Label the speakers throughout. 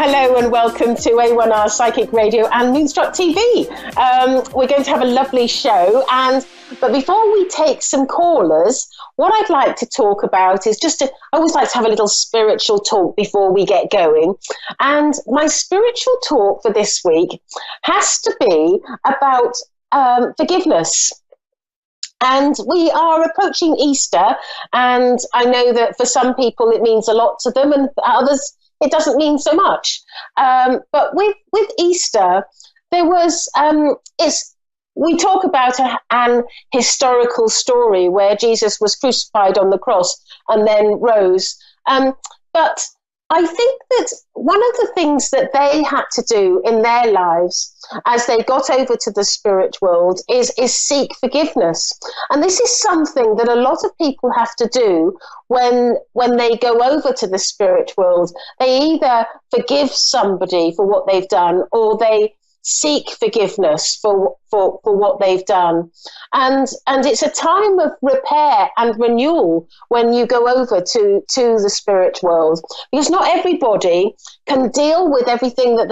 Speaker 1: Hello and welcome to A1R Psychic Radio and Moonstruck TV. We're going to have a lovely show, but before we take some callers, what I'd like to talk about is I always like to have a little spiritual talk before we get going. And my spiritual talk for this week has to be about forgiveness. And we are approaching Easter, and I know that for some people it means a lot to them, and for others it doesn't mean so much. But with Easter, there was, we talk about an historical story where Jesus was crucified on the cross and then rose. But I think that one of the things that they had to do in their lives as they got over to the spirit world is seek forgiveness. And this is something that a lot of people have to do when they go over to the spirit world. They either forgive somebody for what they've done, or they seek forgiveness for what they've done. And it's a time of repair and renewal when you go over to the spirit world, because not everybody can deal with everything that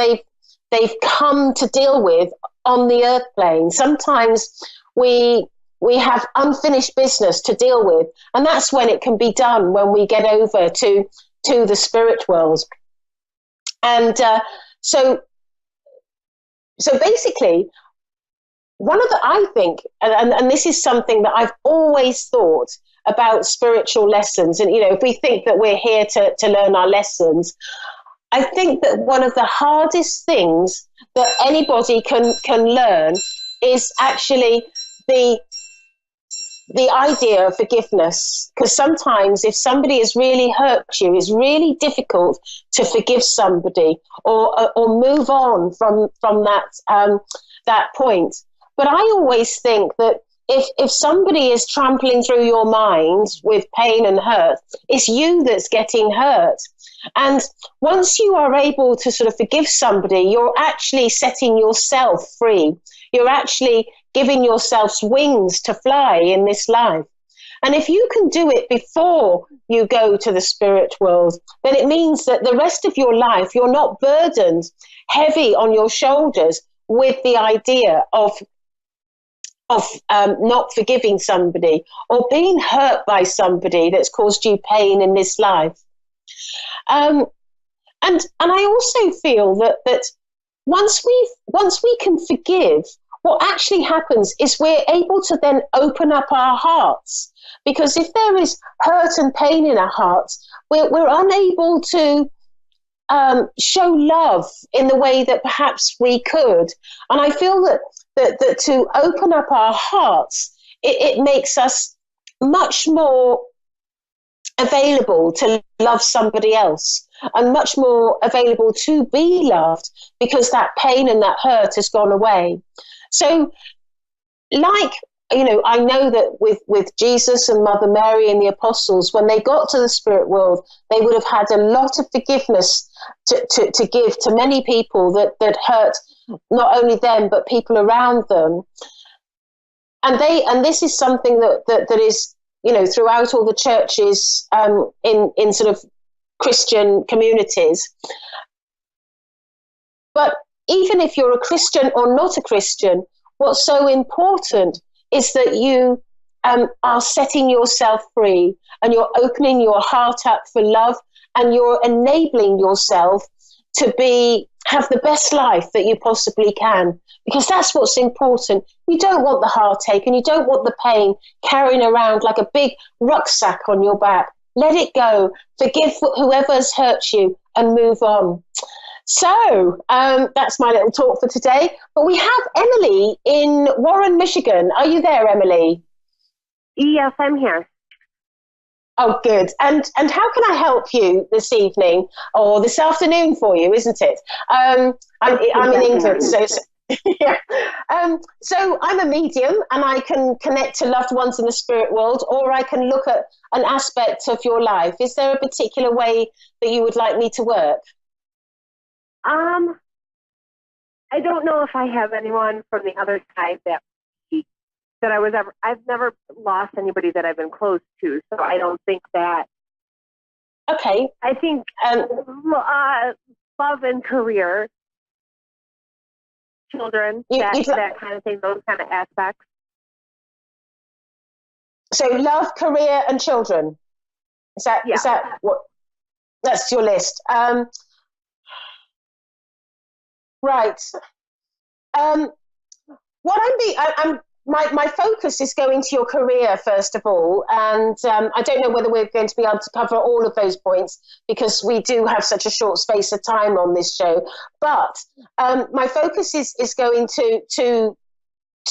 Speaker 1: they've come to deal with on the earth plane. Sometimes we have unfinished business to deal with, and that's when it can be done, when we get over to the spirit world. And so basically, I think, and this is something that I've always thought about spiritual lessons, and, if we think that we're here to learn our lessons, I think that one of the hardest things that anybody can learn is actually the idea of forgiveness. Because sometimes if somebody has really hurt you, it's really difficult to forgive somebody or move on from that point. But I always think that if somebody is trampling through your mind with pain and hurt, it's you that's getting hurt. And once you are able to sort of forgive somebody, you're actually setting yourself free. You're actually giving yourselves wings to fly in this life. And if you can do it before you go to the spirit world, then it means that the rest of your life, you're not burdened heavy on your shoulders with the idea of not forgiving somebody or being hurt by somebody that's caused you pain in this life. And I also feel that once we can forgive, what actually happens is we're able to then open up our hearts, because if there is hurt and pain in our hearts, we're unable to show love in the way that perhaps we could. And I feel that to open up our hearts, it makes us much more available to love somebody else, and much more available to be loved, because that pain and that hurt has gone away. So, I know that with Jesus and Mother Mary and the apostles, when they got to the spirit world, they would have had a lot of forgiveness to give to many people that hurt not only them, but people around them. And this is something that is, throughout all the churches in sort of Christian communities. But even if you're a Christian or not a Christian, what's so important is that you are setting yourself free, and you're opening your heart up for love, and you're enabling yourself to have the best life that you possibly can, because that's what's important. You don't want the heartache, and you don't want the pain carrying around like a big rucksack on your back. Let it go. Forgive whoever's hurt you and move on. So that's my little talk for today. But we have Emily in Warren, Michigan. Are you there, Emily?
Speaker 2: Yes, I'm here.
Speaker 1: Oh, good. And how can I help you this evening, or this afternoon for you, isn't it? I'm in England, so yeah. So I'm a medium, and I can connect to loved ones in the spirit world, or I can look at an aspect of your life. Is there a particular way that you would like me to work?
Speaker 2: I don't know if I have anyone from the other side I've never lost anybody that I've been close to, so I don't think that.
Speaker 1: Okay.
Speaker 2: I think love and career, children, that kind of thing, those kind of aspects.
Speaker 1: So love, career, and children. Is that what? That's your list. Right. My focus is going to your career first of all, and I don't know whether we're going to be able to cover all of those points because we do have such a short space of time on this show. But my focus is going to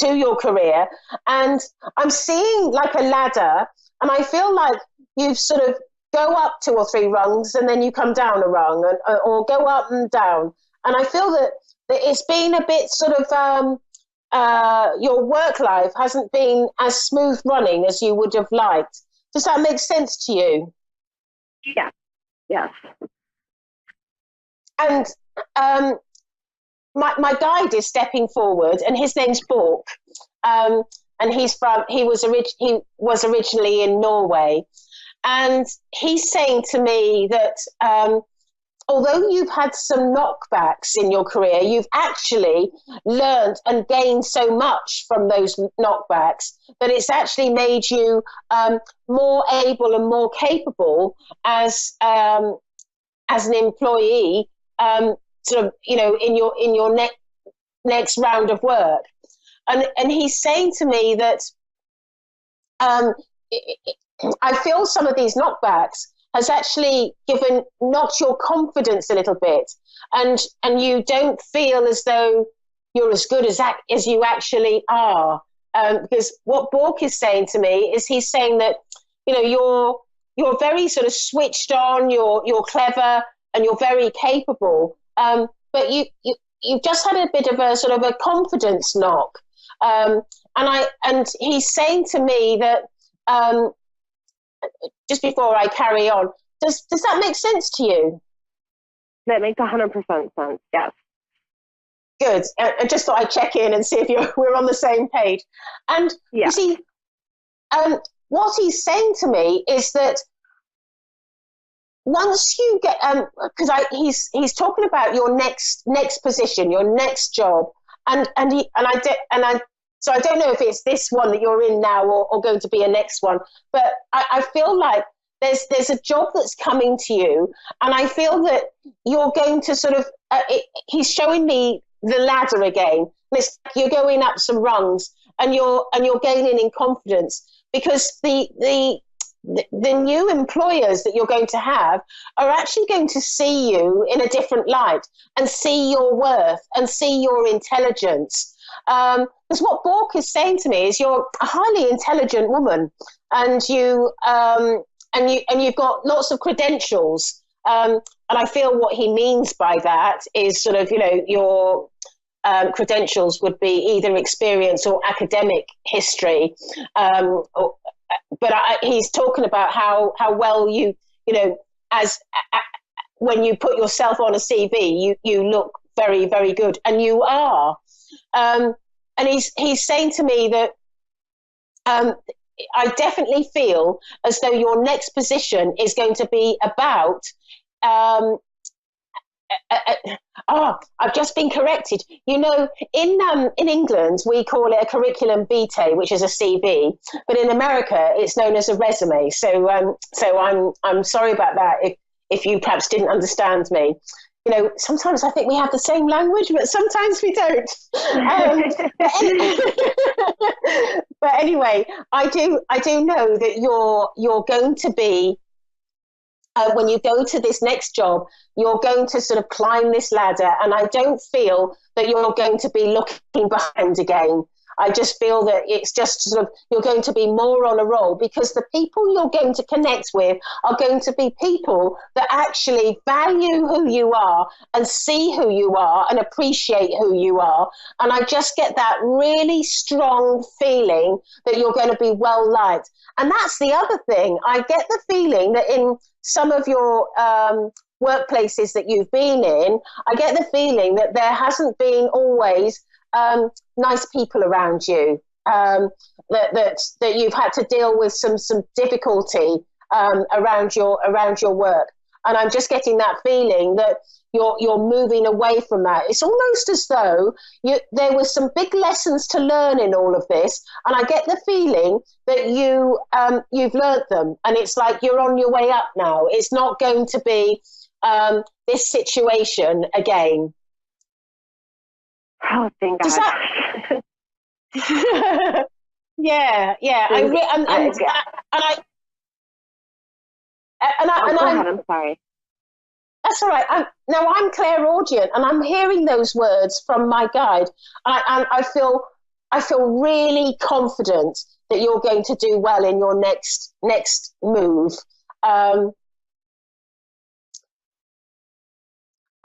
Speaker 1: your career, and I'm seeing like a ladder, and I feel like you've sort of go up 2 or 3 rungs and then you come down a rung, or go up and down. And I feel that it's been a bit sort of your work life hasn't been as smooth running as you would have liked. Does that make sense to you?
Speaker 2: Yeah. Yes.
Speaker 1: And my guide is stepping forward, and his name's Bork, and he was originally in Norway, and he's saying to me that although you've had some knockbacks in your career, you've actually learned and gained so much from those knockbacks that it's actually made you more able and more capable as an employee, sort of, in your next round of work. And he's saying to me that I feel some of these knockbacks has actually knocked your confidence a little bit, and you don't feel as though you're as good as you actually are. Because what Bork is saying to me is he's saying that you're very sort of switched on, you're clever, and you're very capable. But you've just had a bit of a sort of a confidence knock. And he's saying to me that. Just before I carry on, does that make sense to you?
Speaker 2: That makes 100% sense, yes.
Speaker 1: Good. I just thought I'd check in and see if we're on the same page. And you see, what he's saying to me is that once you get, because he's talking about your next position, your next job, so I don't know if it's this one that you're in now or going to be a next one, but I feel like there's a job that's coming to you, and I feel that you're going to sort of, he's showing me the ladder again. It's like you're going up some rungs, and you're gaining in confidence, because the new employers that you're going to have are actually going to see you in a different light and see your worth and see your intelligence. Because what Bork is saying to me is you're a highly intelligent woman, and you've got lots of credentials. And I feel what he means by that is sort of, your credentials would be either experience or academic history. But he's talking about how well you when you put yourself on a CV, you look very, very good, and you are. And he's saying to me that I definitely feel as though your next position is going to be about I've just been corrected. In England we call it a curriculum vitae, which is a CV, but in America it's known as a resume. So I'm sorry about that if you perhaps didn't understand me. Sometimes I think we have the same language, but sometimes we don't. But anyway, I do know that you're going to be, when you go to this next job, you're going to sort of climb this ladder, and I don't feel that you're going to be looking behind again. I just feel that it's just sort of, you're going to be more on a roll, because the people you're going to connect with are going to be people that actually value who you are and see who you are and appreciate who you are. And I just get that really strong feeling that you're going to be well liked. And that's the other thing. I get the feeling that in some of your workplaces that you've been in, I get the feeling that there hasn't been always nice people around you, that you've had to deal with some difficulty around your work. And I'm just getting that feeling that you're moving away from that. It's almost as though there were some big lessons to learn in all of this, and I get the feeling that you've learnt them, and it's like you're on your way up now. It's not going to be this situation again.
Speaker 2: Oh, thank God.
Speaker 1: Yeah.
Speaker 2: I'm sorry.
Speaker 1: That's all right. I'm clairaudient, and I'm hearing those words from my guide. And I feel really confident that you're going to do well in your next move. And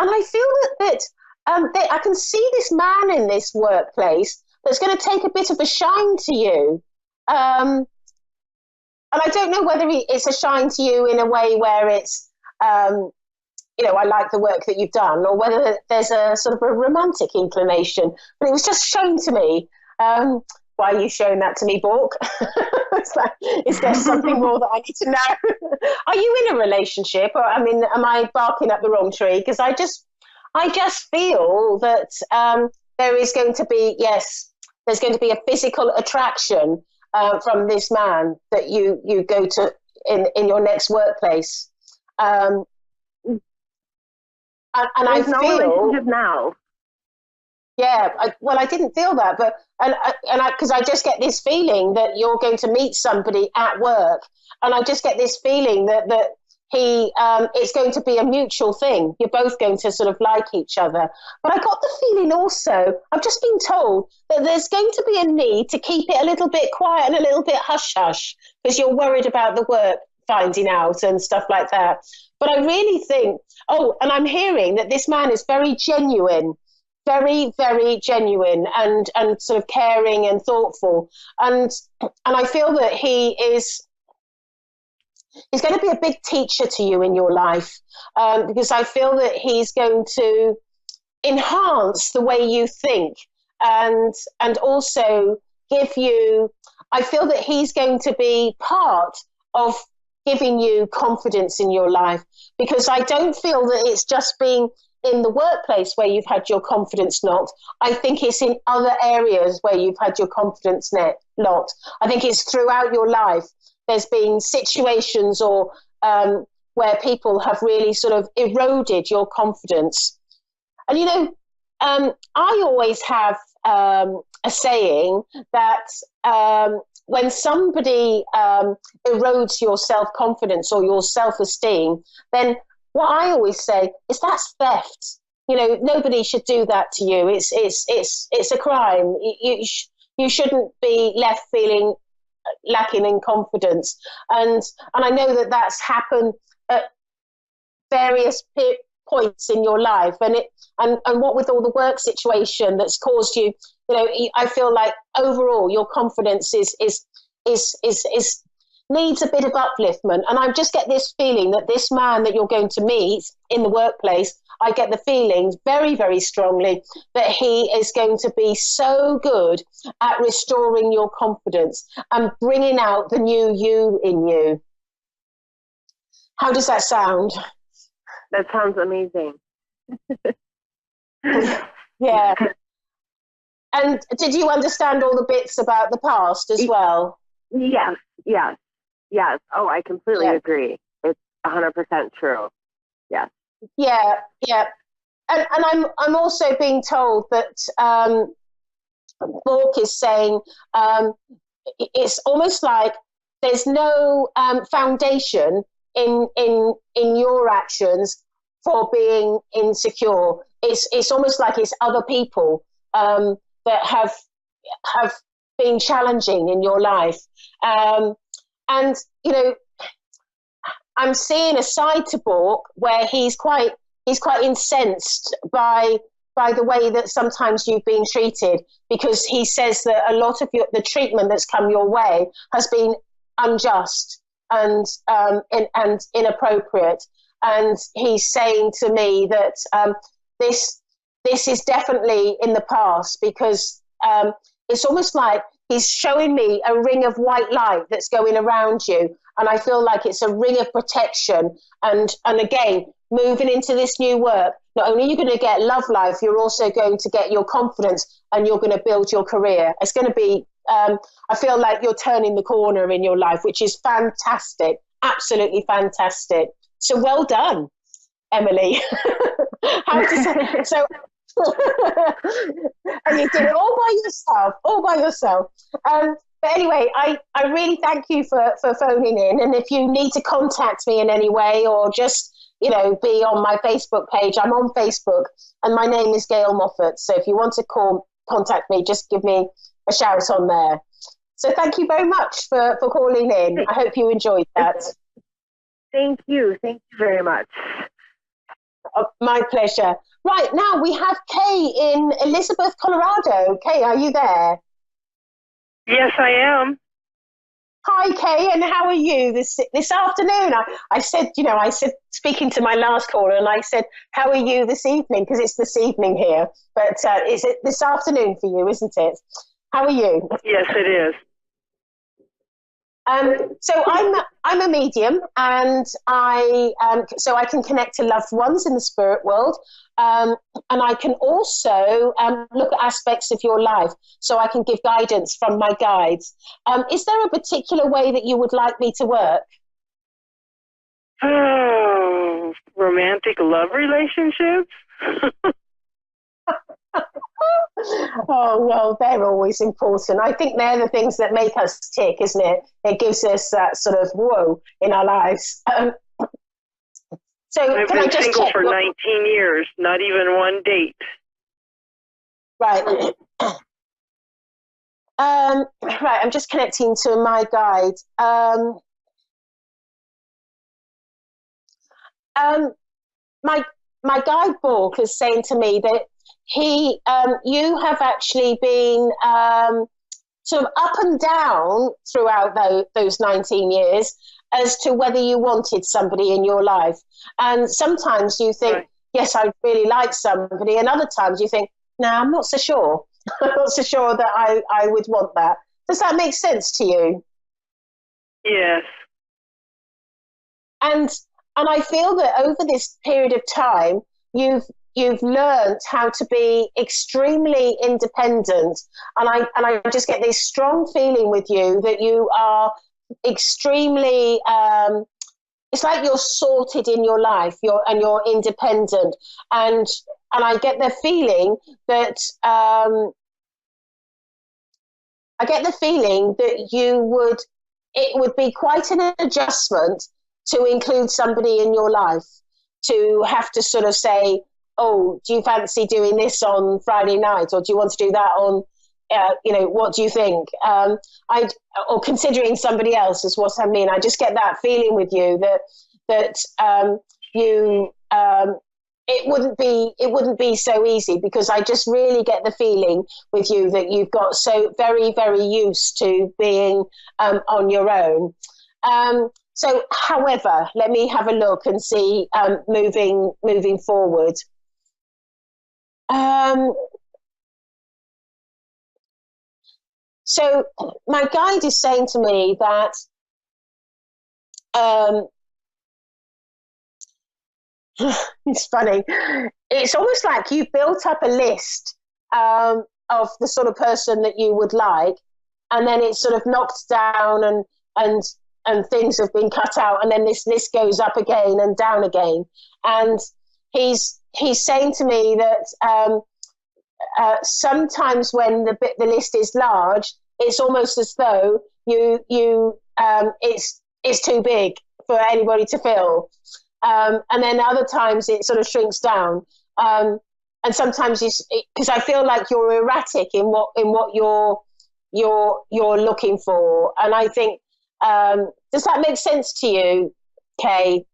Speaker 1: I feel that I can see this man in this workplace that's going to take a bit of a shine to you. And I don't know whether it's a shine to you in a way where it's, I like the work that you've done, or whether there's a sort of a romantic inclination. But it was just shown to me. Why are you showing that to me, Bork? It's like, is there something more that I need to know? Are you in a relationship? Or, I mean, am I barking up the wrong tree? Because I just feel that there is going to be, there's going to be a physical attraction from this man that you go to in your next workplace. And I
Speaker 2: feel relationship now.
Speaker 1: Yeah, I didn't feel that, but because I just get this feeling that you're going to meet somebody at work, and I just get this feeling that it's going to be a mutual thing. You're both going to sort of like each other. But I got the feeling also, I've just been told that there's going to be a need to keep it a little bit quiet and a little bit hush-hush, because you're worried about the work finding out and stuff like that. But I really think, and I'm hearing that this man is very genuine, very, very genuine and sort of caring and thoughtful. And I feel that he's going to be a big teacher to you in your life, because I feel that he's going to enhance the way you think and also give you, I feel that he's going to be part of giving you confidence in your life, because I don't feel that it's just being in the workplace where you've had your confidence knocked. I think it's in other areas where you've had your confidence knocked. I think it's throughout your life. There's been situations or where people have really sort of eroded your confidence. And, I always have a saying that when somebody erodes your self-confidence or your self-esteem, then what I always say is that's theft. Nobody should do that to you. It's a crime. You shouldn't be left feeling lacking in confidence. And I know that that's happened at various points in your life. And what with all the work situation that's caused you, I feel like overall your confidence is needs a bit of upliftment. And I just get this feeling that this man that you're going to meet in the workplace, I get the feeling very, very strongly that he is going to be so good at restoring your confidence and bringing out the new you in you. How does that sound?
Speaker 2: That sounds amazing.
Speaker 1: Yeah. And did you understand all the bits about the past as well?
Speaker 2: Yes. Oh, I completely agree. It's 100% true. Yes.
Speaker 1: Yeah. And I'm also being told that Bork is saying it's almost like there's no foundation in your actions for being insecure. It's almost like it's other people that have been challenging in your life. And I'm seeing a side to Bork where he's quite incensed by the way that sometimes you've been treated, because he says that a lot of the treatment that's come your way has been unjust and inappropriate. And he's saying to me that this is definitely in the past, because it's almost like he's showing me a ring of white light that's going around you. And I feel like it's a ring of protection. And again, moving into this new work, not only are you going to get love life, you're also going to get your confidence, and you're going to build your career. It's going to be, I feel like you're turning the corner in your life, which is fantastic, absolutely fantastic. So well done, Emily. So and you did it all by yourself. But anyway, I really thank you for phoning in. And if you need to contact me in any way, or just, be on my Facebook page, I'm on Facebook, and my name is Gail Moffat. So if you want to contact me, just give me a shout on there. So thank you very much for calling in. I hope you enjoyed that.
Speaker 2: Thank you. Thank you very much.
Speaker 1: Oh, my pleasure. Right, now we have Kay in Elizabeth, Colorado. Kay, are you there?
Speaker 3: Yes, I am.
Speaker 1: Hi, Kay, and how are you this afternoon? I said, speaking to my last caller, and I said, how are you this evening? Because it's this evening here. But is it this afternoon for you, isn't it? How are you?
Speaker 3: Yes, it is.
Speaker 1: So I'm a medium, and I can connect to loved ones in the spirit world, and I can also look at aspects of your life, so I can give guidance from my guides. Is there a particular way that you would like me to work?
Speaker 3: Oh, romantic love relationships?
Speaker 1: Oh, well, they're always important. I think they're the things that make us tick, isn't it? It gives us that sort of whoa in our lives. So
Speaker 3: I've been single for 19 years, not even one date.
Speaker 1: Right. Right, I'm just connecting to my guide. My guide book is saying to me that you have actually been sort of up and down throughout those 19 years as to whether you wanted somebody in your life. And sometimes you think, right, yes, I really like somebody. And other times you think, no, I'm not so sure. I'm not so sure that I would want that. Does that make sense to you?
Speaker 3: Yes.
Speaker 1: And I feel that over this period of time, you've learned how to be extremely independent, and I just get this strong feeling with you that you are extremely. It's like you're sorted in your life. You're independent, and I get the feeling that it would be quite an adjustment to include somebody in your life, to have to sort of say, oh, do you fancy doing this on Friday night, or do you want to do that on, what do you think? Or considering somebody else is what I mean. I just get that feeling with you that it wouldn't be so easy, because I just really get the feeling with you that you've got so very, very used to being on your own. So, however, let me have a look and see moving forward. So my guide is saying to me that it's funny. It's almost like you've built up a list of the sort of person that you would like, and then it's sort of knocked down and things have been cut out, and then this list goes up again and down again. And he's saying to me that sometimes when the list is large, it's almost as though it's too big for anybody to fill, and then other times it sort of shrinks down. And sometimes because I feel like you're erratic in what you're looking for, and I think. Does that make sense to you, Kay?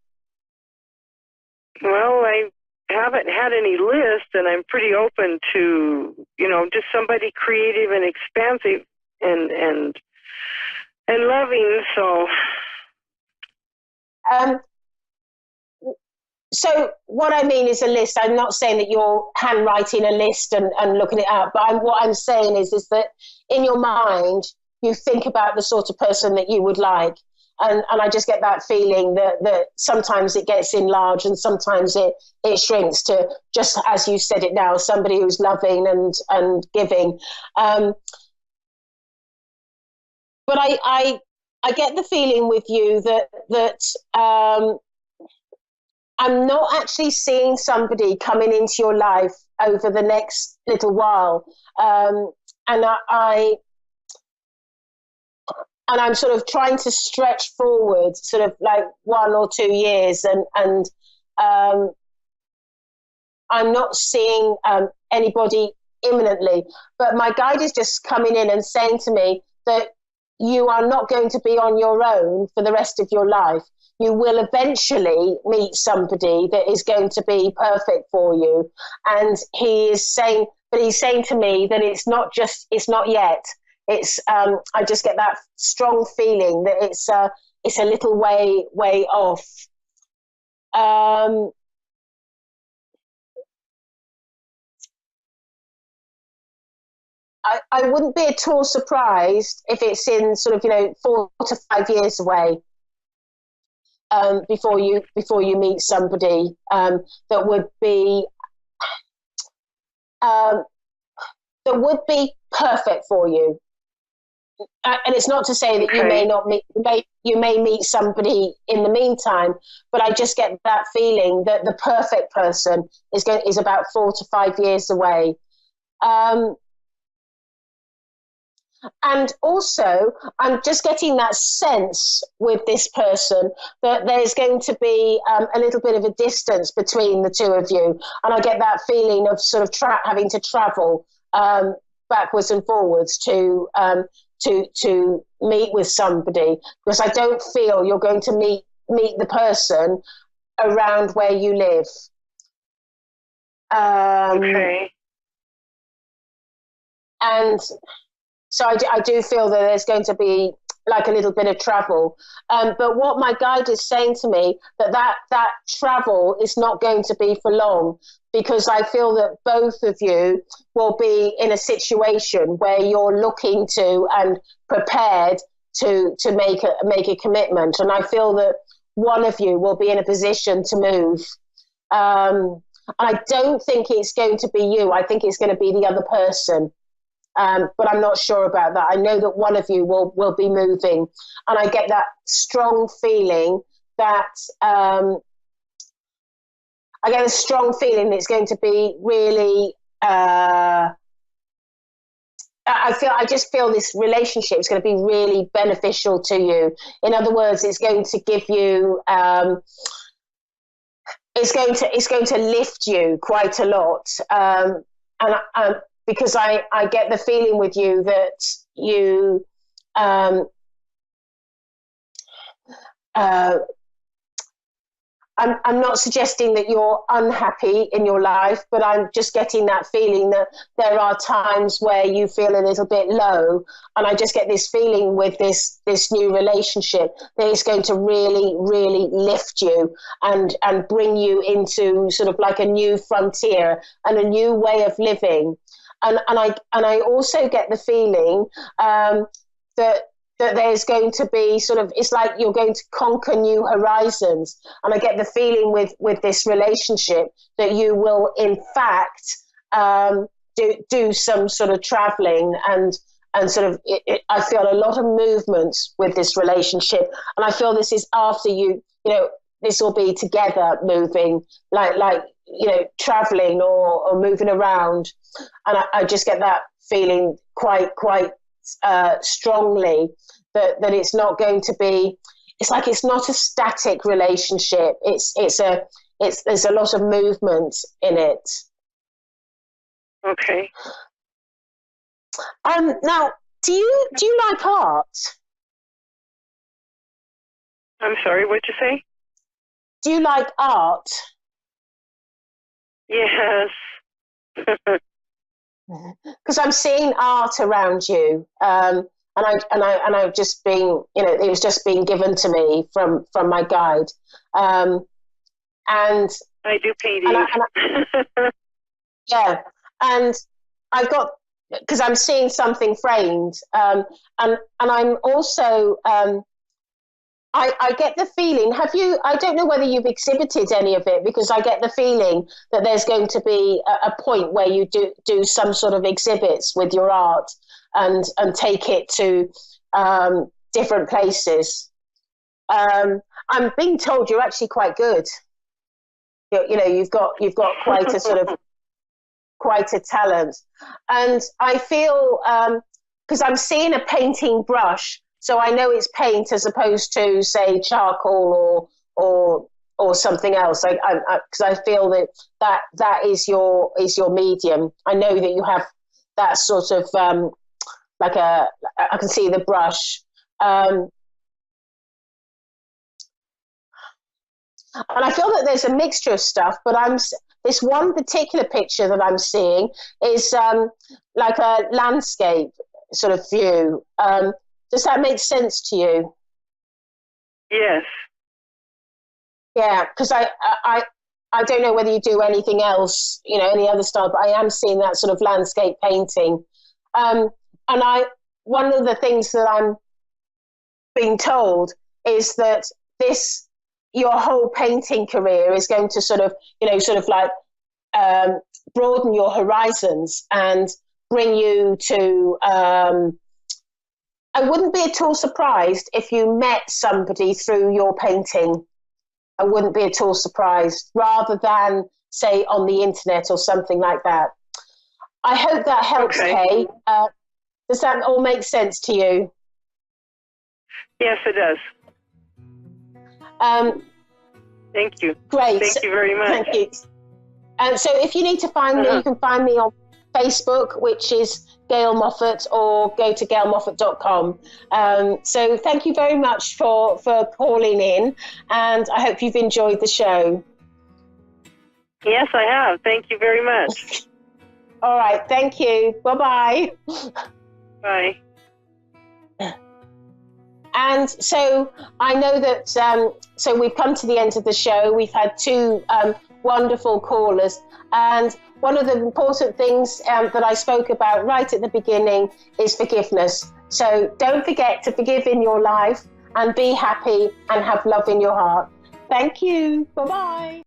Speaker 3: Well, I haven't had any list, and I'm pretty open to, just somebody creative and expansive and loving.
Speaker 1: So what I mean is a list. I'm not saying that you're handwriting a list and looking it up, but what I'm saying is that in your mind, you think about the sort of person that you would like, and I just get that feeling that sometimes it gets enlarged and sometimes it shrinks to, just as you said it now, somebody who's loving and giving. But I get the feeling with you that I'm not actually seeing somebody coming into your life over the next little while, and I'm sort of trying to stretch forward, sort of like 1 or 2 years, and I'm not seeing anybody imminently. But my guide is just coming in and saying to me that you are not going to be on your own for the rest of your life. You will eventually meet somebody that is going to be perfect for you. And he's saying to me that it's not yet. It's I just get that strong feeling that it's a little way off. I wouldn't be at all surprised if it's in sort of 4 to 5 years away, before you meet somebody that would be perfect for you. And it's not to say that you may not meet, you may meet somebody in the meantime, but I just get that feeling that the perfect person is about 4 to 5 years away. And also, I'm just getting that sense with this person that there's going to be a little bit of a distance between the two of you. And I get that feeling of sort of having to travel backwards and forwards to meet with somebody, because I don't feel you're going to meet the person around where you live. And so I do feel that there's going to be like a little bit of travel. But what my guide is saying to me, that travel is not going to be for long, because I feel that both of you will be in a situation where you're looking to and prepared to make a commitment. And I feel that one of you will be in a position to move. I don't think it's going to be you. I think it's going to be the other person. But I'm not sure about that. I know that one of you will be moving, and I get that strong feeling that it's going to be really. I just feel this relationship is going to be really beneficial to you. In other words, it's going to give you. It's going to lift you quite a lot, because I get the feeling with you that you I'm not suggesting that you're unhappy in your life, but I'm just getting that feeling that there are times where you feel a little bit low, and I just get this feeling with this new relationship that it's going to really, really lift you and bring you into sort of like a new frontier and a new way of living. And I also get the feeling that there's going to be sort of, it's like you're going to conquer new horizons. And I get the feeling with this relationship that you will, in fact, do some sort of traveling and sort of, I feel a lot of movement with this relationship. And I feel this is after this will be together moving, like traveling or moving around. And I just get that feeling quite strongly that it's not going to be, it's like it's not a static relationship. There's a lot of movement in it.
Speaker 3: Okay.
Speaker 1: Now, do you like art?
Speaker 3: I'm sorry, what'd you say?
Speaker 1: Do you like art?
Speaker 3: Yes.
Speaker 1: Because I'm seeing art around you, and I've just been, it was just being given to me from my guide, and
Speaker 3: I do painting.
Speaker 1: Yeah, and I've got, because I'm seeing something framed, and I'm also I get the feeling, I don't know whether you've exhibited any of it, because I get the feeling that there's going to be a point where you do some sort of exhibits with your art and take it to different places. I'm being told you're actually quite good. You've got quite a sort of quite a talent, and I feel because I'm seeing a painting brush, so I know it's paint as opposed to, say, charcoal or something else. Because I feel that is your medium. I know that you have that sort of I can see the brush. And I feel that there's a mixture of stuff, but this one particular picture that I'm seeing is like a landscape sort of view. Does that make sense to you?
Speaker 3: Yes.
Speaker 1: Yeah, because I don't know whether you do anything else, any other style, but I am seeing that sort of landscape painting. And one of the things that I'm being told is that your whole painting career is going to sort of like broaden your horizons and bring you to I wouldn't be at all surprised if you met somebody through your painting. I wouldn't be at all surprised, rather than, say, on the internet or something like that. I hope that helps,
Speaker 3: Okay.
Speaker 1: Kay. Does that all make sense to you?
Speaker 3: Yes, it does. Thank you.
Speaker 1: Great.
Speaker 3: Thank you very much.
Speaker 1: Thank you. So if you need to find me, you can find me on Facebook, which is Gail Moffat, or go to gailmoffat.com. So thank you very much for calling in, and I hope you've enjoyed the show.
Speaker 3: Yes, I have. Thank you very much.
Speaker 1: All right. Thank you. Bye-bye.
Speaker 3: Bye.
Speaker 1: And so I know that, so we've come to the end of the show. We've had two wonderful callers. And one of the important things that I spoke about right at the beginning is forgiveness. So don't forget to forgive in your life and be happy and have love in your heart. Thank you. Bye-bye.